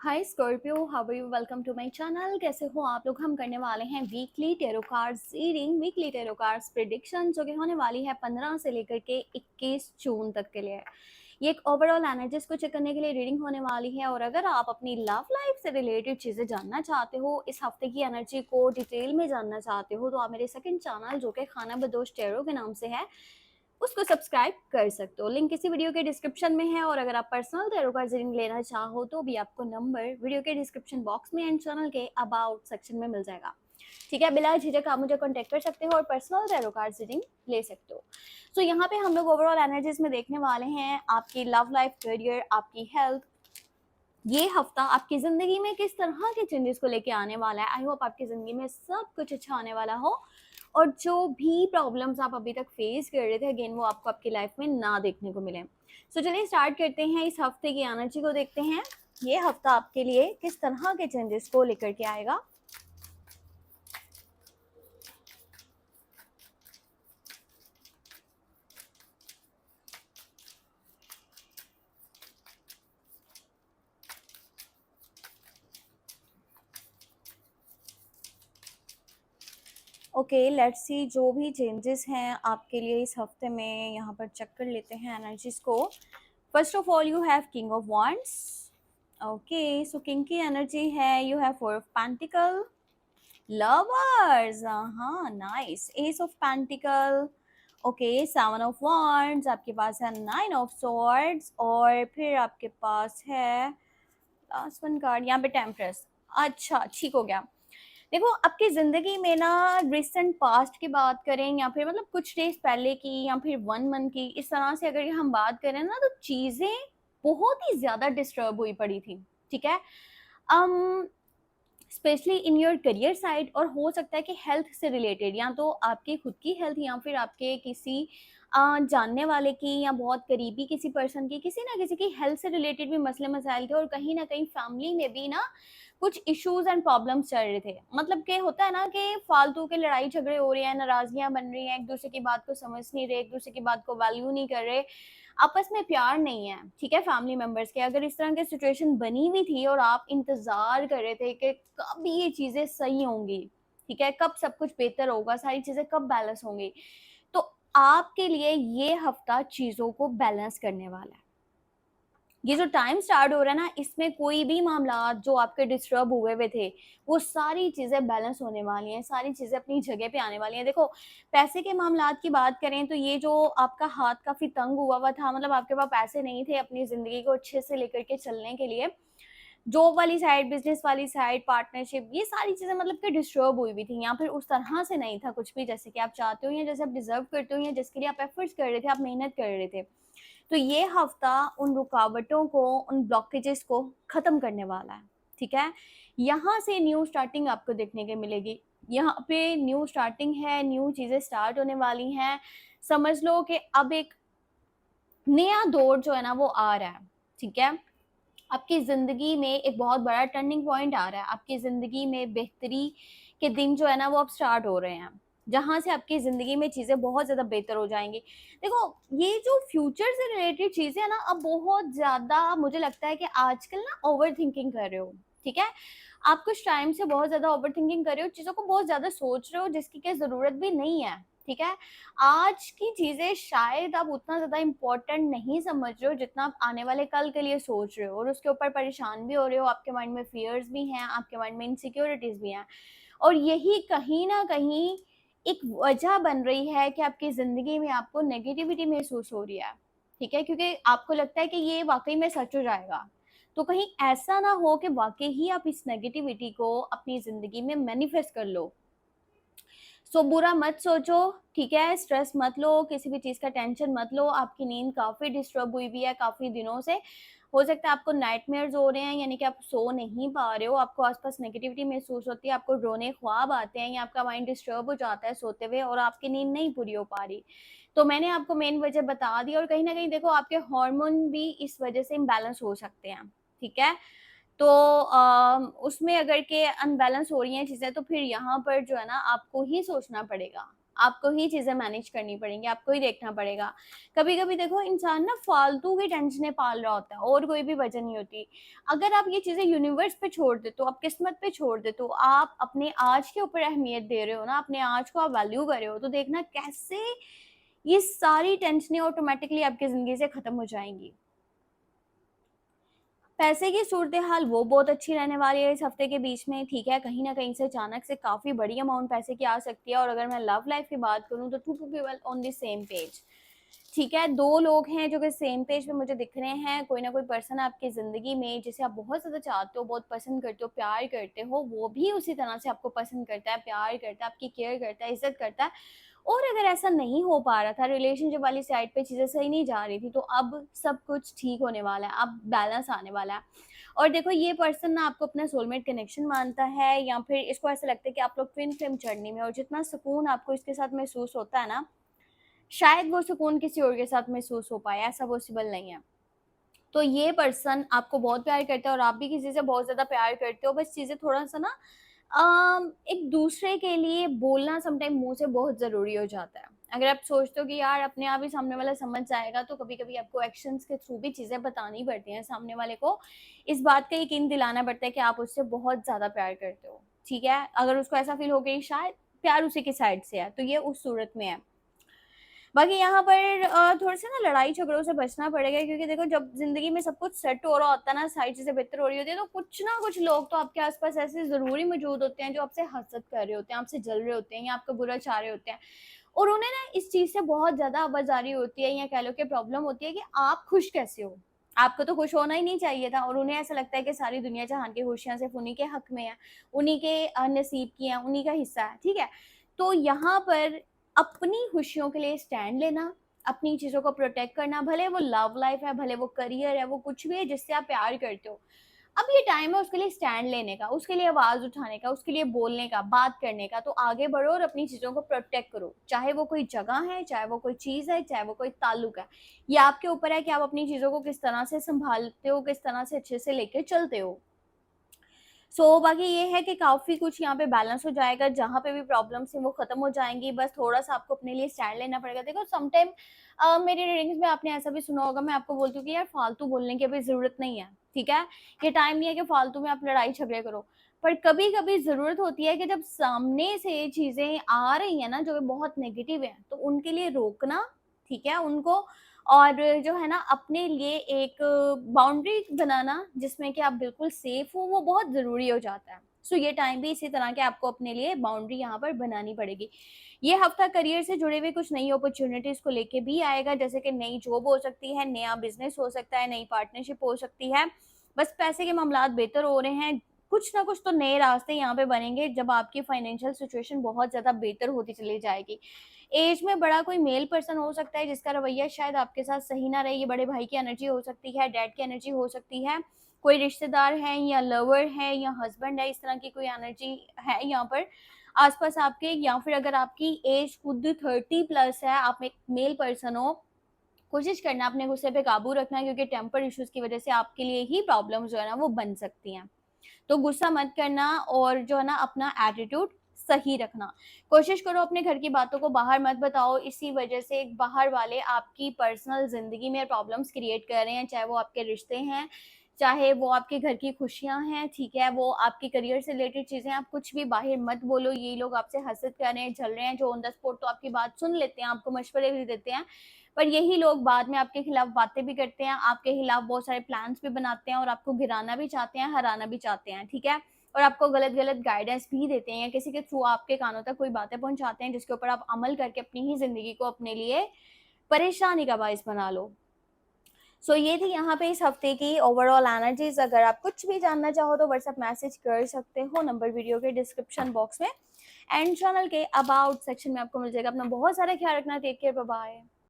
Hi Scorpio, how are you? Welcome to my channel. कैसे हो आप लोग? हम करने वाले हैं weekly tarot cards reading, weekly tarot cards prediction, जो कि होने वाली है 15 से लेकर के 21 जून तक के लिए। ये एक ओवरऑल एनर्जीज को चेक करने के लिए रीडिंग होने वाली है। और अगर आप अपनी लव लाइफ से रिलेटेड चीज़ें जानना चाहते हो, इस हफ्ते की एनर्जी को डिटेल में जानना चाहते हो, तो आप मेरे सेकंड चैनल जो कि खाना बदोश टैरो के नाम से है, उसको सब्सक्राइब कर सकते हो। लिंक इसी वीडियो के डिस्क्रिप्शन में है। और अगर आप पर्सनल टैरो कार्ड रीडिंग लेना चाहो तो भी आपको नंबर वीडियो के डिस्क्रिप्शन बॉक्स में एंड चैनल के अबाउट सेक्शन में मिल जाएगा। ठीक है, बिना झिझक आप मुझे कांटेक्ट कर सकते हो और पर्सनल टैरो कार्ड रीडिंग ले सकते हो। सो यहाँ पे हम लोग ओवरऑल एनर्जीज में देखने वाले हैं आपकी लव लाइफ, करियर, आपकी हेल्थ। ये हफ्ता आपकी जिंदगी में किस तरह के चेंजेस को लेके आने वाला है। आई होप आपकी जिंदगी में सब कुछ अच्छा आने वाला हो और जो भी प्रॉब्लम्स आप अभी तक फेस कर रहे थे अगेन वो आपको आपकी लाइफ में ना देखने को मिले। सो चलिए स्टार्ट करते हैं, इस हफ्ते की एनर्जी को देखते हैं। ये हफ्ता आपके लिए किस तरह के चेंजेस को लेकर के आएगा। ओके, लेट्स सी जो भी चेंजेस हैं आपके लिए इस हफ्ते में, यहाँ पर चेक कर लेते हैं एनर्जीज को। First of all you have king of wands। Okay, so king की एनर्जी है, you have four of pentacle, lovers, हाँ nice, ace of pentacle. Okay, seven of wands, आपके पास है नाइन ऑफ swords और फिर आपके पास है लास्ट वन कार्ड यहाँ पे टेम्परेस। अच्छा, ठीक हो गया। देखो, आपकी जिंदगी में ना रिसेंट पास्ट की बात करें या फिर मतलब कुछ डेज पहले की या फिर 1 मंथ की, इस तरह से अगर हम बात करें ना, तो चीजें बहुत ही ज्यादा डिस्टर्ब हुई पड़ी थी। ठीक है, specially in your career side, और हो सकता है कि हेल्थ से रिलेटेड, या तो आपकी खुद की हेल्थ या फिर आपके किसी जानने वाले की या बहुत करीबी किसी पर्सन की, किसी ना किसी की हेल्थ से रिलेटेड भी मसले मसाइल थे। और कहीं ना कहीं फैमिली में भी ना कुछ इश्यूज एंड प्रॉब्लम्स चल रहे थे। मतलब कि होता है ना कि फालतू के लड़ाई झगड़े हो रहे हैं, नाराजगियां बन रही हैं, एक दूसरे की बात को समझ नहीं रहे, एक दूसरे की बात को वैल्यू नहीं कर रहे, आपस में प्यार नहीं है। ठीक है, फैमिली मेंबर्स के अगर इस तरह की सिचुएशन बनी हुई थी और आप इंतजार कर रहे थे कि कब ये चीजें सही होंगी, ठीक है, कब सब कुछ बेहतर होगा, सारी चीजें कब बैलेंस होंगी, तो आपके लिए ये हफ्ता चीजों को बैलेंस करने वाला है। ये जो टाइम स्टार्ट हो रहा है ना, इसमें कोई भी मामला जो आपके डिस्टर्ब हुए हुए थे, वो सारी चीजें बैलेंस होने वाली हैं, सारी चीजें अपनी जगह पे आने वाली हैं। देखो, पैसे के मामलात की बात करें तो ये जो आपका हाथ काफी तंग हुआ हुआ था, मतलब आपके पास पैसे नहीं थे अपनी जिंदगी को अच्छे से लेकर के चलने के लिए, जॉब वाली साइड, बिजनेस वाली साइड, पार्टनरशिप, ये सारी चीजें मतलब कि डिस्टर्ब हुई हुई थी, या फिर उस तरह से नहीं था कुछ भी जैसे कि आप चाहते हो या जैसे आप डिजर्व करते हो या जिसके लिए आप एफर्ट्स कर रहे थे, आप मेहनत कर रहे थे। तो ये हफ्ता उन रुकावटों को, उन ब्लॉकेजेस को खत्म करने वाला है। ठीक है, यहाँ से न्यू स्टार्टिंग आपको देखने को मिलेगी। यहाँ पे न्यू स्टार्टिंग है, न्यू चीजें स्टार्ट होने वाली हैं। समझ लो कि अब एक नया दौर जो है ना वो आ रहा है। ठीक है, आपकी जिंदगी में एक बहुत बड़ा टर्निंग पॉइंट आ रहा है। आपकी जिंदगी में बेहतरी के दिन जो है ना वो अब स्टार्ट हो रहे हैं, जहां से आपकी जिंदगी में चीजें बहुत ज्यादा बेहतर हो जाएंगी। देखो, ये जो फ्यूचर से रिलेटेड चीजें है ना, अब बहुत ज्यादा मुझे लगता है कि आजकल ना ओवर थिंकिंग कर रहे हो। ठीक है, आप कुछ टाइम से बहुत ज्यादा ओवर थिंकिंग कर रहे हो, चीजों को बहुत ज्यादा सोच रहे हो जिसकी क्या जरूरत भी नहीं है। ठीक है, आज की चीजें शायद आप उतना ज्यादा इम्पोर्टेंट नहीं समझ रहे हो जितना आप आने वाले कल के लिए सोच रहे हो, और उसके ऊपर परेशान भी हो रहे हो। आपके माइंड में फियर्स भी हैं, आपके माइंड में इनसिक्योरिटीज भी हैं, और यही कहीं ना कहीं एक वजह बन रही है कि आपकी जिंदगी में आपको नेगेटिविटी महसूस हो रही है। ठीक है, क्योंकि आपको लगता है कि ये वाकई में सच हो जाएगा। तो कहीं ऐसा ना हो कि वाकई ही आप इस नेगेटिविटी को अपनी जिंदगी में मैनिफेस्ट कर लो। बुरा मत सोचो। ठीक है, स्ट्रेस मत लो, किसी भी चीज का टेंशन मत लो। आपकी नींद काफी डिस्टर्ब हुई भी है काफी दिनों से। हो सकता है आपको नाइटमेयर्स हो रहे हैं, यानी कि आप सो नहीं पा रहे हो, आपको आसपास नेगेटिविटी महसूस होती है, आपको रोने ख्वाब आते हैं, या आपका माइंड डिस्टर्ब हो जाता है सोते हुए और आपकी नींद नहीं पूरी हो पा रही। तो मैंने आपको मेन वजह बता दी, और कहीं ना कहीं देखो आपके हार्मोन भी इस वजह से इम्बैलेंस हो सकते हैं। ठीक है, तो उसमें अगर के अनबैलेंस हो रही हैं चीज़ें, तो फिर यहाँ पर जो है ना आपको ही सोचना पड़ेगा आपको ही चीज़ें मैनेज करनी पड़ेंगी, आपको ही देखना पड़ेगा। कभी-कभी देखो इंसान ना फालतू की टेंशनें पाल रहा होता है और कोई भी वजह नहीं होती। अगर आप ये चीज़ें यूनिवर्स पे छोड़ देते हो, आप किस्मत पे छोड़ देते हो, आप अपने आज के ऊपर अहमियत दे रहे हो ना, अपने आज को आप वैल्यू कर रहे हो, तो देखना कैसे ये सारी टेंशनें ऑटोमैटिकली आपकी ज़िंदगी से खत्म हो जाएँगी। पैसे की सूरत-ए-हाल वो बहुत अच्छी रहने वाली है इस हफ्ते के बीच में, ठीक है? कहीं न कहीं से अचानक से काफ़ी बड़ी अमाउंट पैसे की आ सकती है और अगर मैं लव लाइफ़ की बात करूँ तो 2 people on the same page, ठीक है? 2 लोग हैं जो कि सेम पेज पे मुझे दिख रहे हैं, कोई ना कोई पर्सन आपकी ज़िंदगी में जिसे आप बहुत ज़्यादा चाहते हो, बहुत पसंद करते हो, प्यार करते हो, वो भी उसी तरह से आपको पसंद करता है, प्यार करता है, आपकी केयर करता है, इज़्ज़त करता है। और अगर ऐसा नहीं हो पा रहा था, रिलेशनशिप वाली साइड पे चीज़ें सही नहीं जा रही थी, तो अब सब कुछ ठीक होने वाला है, अब बैलेंस आने वाला है। और देखो ये पर्सन ना आपको अपना सोलमेट कनेक्शन मानता है या फिर इसको ऐसा लगता है कि आप लोग ट्विन फ्लेम जर्नी में हो और जितना सुकून आपको इसके साथ महसूस होता है ना, शायद वो सुकून किसी और के साथ महसूस हो पाए, ऐसा पॉसिबल नहीं है। तो ये पर्सन आपको बहुत प्यार करता है और आप भी किसी से बहुत ज़्यादा प्यार करते हो, बस चीज़ें थोड़ा-सा ना एक दूसरे के लिए बोलना समटाइम मुँह से बहुत ज़रूरी हो जाता है। अगर आप सोचते हो कि यार अपने आप ही सामने वाला समझ जाएगा, तो कभी-कभी आपको एक्शंस के थ्रू भी चीज़ें बतानी पड़ती हैं सामने वाले को। इस बात का यकीन दिलाना पड़ता है कि आप उससे बहुत ज़्यादा प्यार करते हो, ठीक है? अगर उसको ऐसा फ़ील हो कि शायद प्यार उसी की साइड से है, तो ये उस सूरत में है। बाकी यहाँ पर थोड़ा-सा ना लड़ाई झगड़ों से बचना पड़ेगा क्योंकि देखो जब ज़िंदगी में सब कुछ सेट हो रहा होता है ना, सारी चीज़ें बेहतर हो रही होती है, तो कुछ ना कुछ लोग तो आपके आस-पास ऐसे ज़रूरी मौजूद होते हैं जो आपसे हसद कर रहे होते हैं, आपसे जल रहे होते हैं या आपका बुरा चाह रहे होते हैं। और उन्हें ना इस चीज़ से बहुत ज़्यादा आवाज़ारी होती है या कह लो कि प्रॉब्लम होती है कि आप खुश कैसे हो? आपको तो खुश होना ही नहीं चाहिए था और उन्हें ऐसा लगता है कि सारी दुनिया जहान की खुशियाँ सिर्फ़ उन्हीं के हक में है, उन्हीं के नसीब की हैं, उन्हीं का हिस्सा है, ठीक है? तो यहाँ पर अपनी खुशियों के लिए स्टैंड लेना, अपनी चीज़ों को प्रोटेक्ट करना, भले वो लव लाइफ़ है, भले वो करियर है, वो कुछ भी है जिससे आप प्यार करते हो। अब ये टाइम है उसके लिए स्टैंड लेने का, उसके लिए आवाज़ उठाने का, उसके लिए बोलने का, बात करने का, तो आगे बढ़ो और अपनी चीज़ों को प्रोटेक्ट करो। चाहे वो कोई जगह है, चाहे वो कोई चीज़ है, चाहे वो कोई ताल्लुक है। ये आपके ऊपर है कि आप अपनी चीज़ों को किस तरह से सँभालते हो, किस तरह से अच्छे से लेके चलते हो। बाकी ये है कि काफ़ी कुछ यहाँ पे बैलेंस हो जाएगा, जहाँ पे भी प्रॉब्लम्स हैं वो ख़त्म हो जाएँगी, बस थोड़ा-सा आपको अपने लिए स्टैंड लेना पड़ेगा। देखो समटाइम मेरी रीडिंग्स में आपने ऐसा भी सुना होगा, मैं आपको बोलती हूँ कि यार फालतू बोलने की अभी ज़रूरत नहीं है, ठीक है? ये टाइम नहीं है कि फालतू में आप लड़ाई-झगड़े करो। पर कभी-कभी ज़रूरत होती है कि जब सामने से चीज़ें आ रही हैं ना, जो कि बहुत नेगेटिव हैं, तो उनके लिए रोकना, ठीक है? उनको और जो है ना अपने लिए एक बाउंड्री बनाना जिसमें कि आप बिल्कुल सेफ हो वो बहुत ज़रूरी हो जाता है। ये टाइम भी इसी तरह के आपको अपने लिए बाउंड्री यहाँ पर बनानी पड़ेगी। ये हफ्ता करियर से जुड़े हुए कुछ नई अपॉर्च्युनिटीज़ को लेके भी आएगा, जैसे कि नई जॉब हो सकती है, नया बिज़नेस हो सकता है, नई पार्टनरशिप हो सकती है। बस पैसे के मामलात बेहतर हो रहे हैं, कुछ ना कुछ तो नए रास्ते यहाँ पे बनेंगे जब आपकी फाइनेंशियल सिचुएशन बहुत ज़्यादा बेहतर होती चली जाएगी। एज में बड़ा कोई मेल पर्सन हो सकता है जिसका रवैया शायद आपके साथ सही ना रहे, ये बड़े भाई की एनर्जी हो सकती है, डैड की एनर्जी हो सकती है, कोई रिश्तेदार है या लवर है या हस्बैंड है, इस तरह की कोई एनर्जी है यहाँ पर आस-पास आपके, या फिर अगर आपकी एज खुद 30 प्लस है, आप एक मेल पर्सन हो, कोशिश करना अपने गुस्से पे काबू रखना क्योंकि टेम्पर इश्यूज़ की वज़ह से आपके लिए ही प्रॉब्लम्स जो है ना वो बन सकती हैं। तो गुस्सा मत करना और जो है ना अपना एटीट्यूड सही रखना। कोशिश करो अपने घर की बातों को बाहर मत बताओ, इसी वजह से बाहर वाले आपकी पर्सनल ज़िंदगी में प्रॉब्लम्स क्रिएट कर रहे हैं, चाहे वो आपके रिश्ते हैं, चाहे वो आपके घर की खुशियाँ हैं, ठीक है? वो आपके करियर से रिलेटेड चीज़ें, आप कुछ भी बाहर मत बोलो, ये लोग आपसे हसद कर रहे हैं, जल रहे हैं, जो ऑन द स्पॉट तो आपकी बात सुन लेते हैं, आपको मशवरे भी देते हैं, पर यही लोग बाद में आपके खिलाफ बातें भी करते हैं, आपके खिलाफ बहुत सारे प्लान्स भी बनाते हैं और आपको गिराना भी चाहते हैं, हराना भी चाहते हैं, ठीक है? और आपको गलत-गलत गाइडेंस भी देते हैं या किसी के थ्रू आपके कानों तक कोई बातें पहुँचाते हैं जिसके ऊपर आप अमल करके अपनी ही ज़िंदगी को अपने लिए परेशानी का बाइस बना लो। ये थी यहाँ पे इस हफ्ते की ओवरऑल एनर्जीज़। अगर आप कुछ भी जानना चाहो तो व्हाट्सएप मैसेज कर सकते हो, नंबर वीडियो के डिस्क्रिप्शन बॉक्स में एंड चैनल के अबाउट सेक्शन में आपको मिल जाएगा। अपना बहुत सारा ख्याल रखना, टेक केयर, बाय बाय।